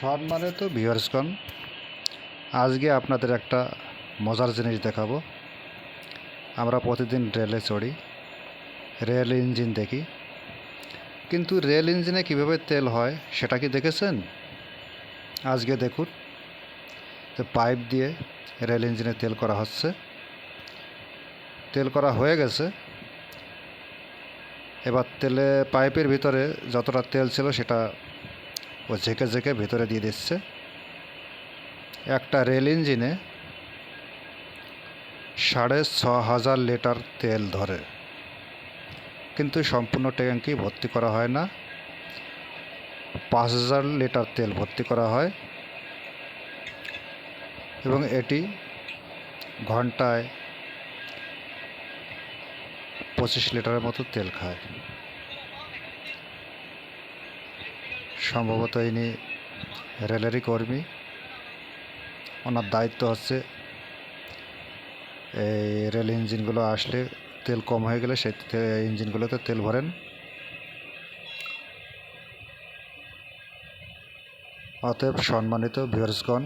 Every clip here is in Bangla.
সম্মানিত ভিউয়ার্সগণ, আজকে আপনাদের একটা মজার জিনিস দেখাবো। আমরা প্রতিদিন রেলে চড়ি, রেল ইঞ্জিন দেখি, কিন্তু রেল ইঞ্জিনে কীভাবে তেল হয় সেটা কি দেখেছেন? আজকে দেখুন, তো পাইপ দিয়ে রেল ইঞ্জিনে তেল করা হচ্ছে। তেল করা হয়ে গেছে। এবার পাইপের ভিতরে যতটা তেল ছিল সেটা ও ঝেঁকে ঝেঁকে ভিতরে দিয়ে দিচ্ছে। একটা রেল ইঞ্জিনে 6,500 লিটার তেল ধরে, কিন্তু সম্পূর্ণ ট্যাঙ্কি ভর্তি করা হয় না, 5,000 লিটার তেল ভর্তি করা হয় এবং এটি ঘন্টায় 25 লিটারের মতো তেল খায়। সম্ভবত ইনি রেলেরই কর্মী। ওনার দায়িত্ব হচ্ছে এই রেল ইঞ্জিনগুলো আসলে তেল কম হয়ে গেলে সেই ইঞ্জিনগুলোতে তেল ভরেন। অতএব সম্মানিত ভিউয়ার্সগণ,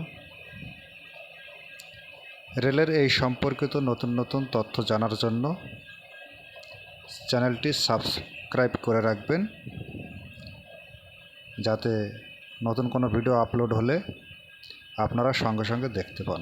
রেলের এই সম্পর্কিত নতুন নতুন তথ্য জানার জন্য চ্যানেলটি সাবস্ক্রাইব করে রাখবেন, যাতে নতুন কোনো ভিডিও আপলোড হলে আপনারা সঙ্গে সঙ্গে দেখতে পান।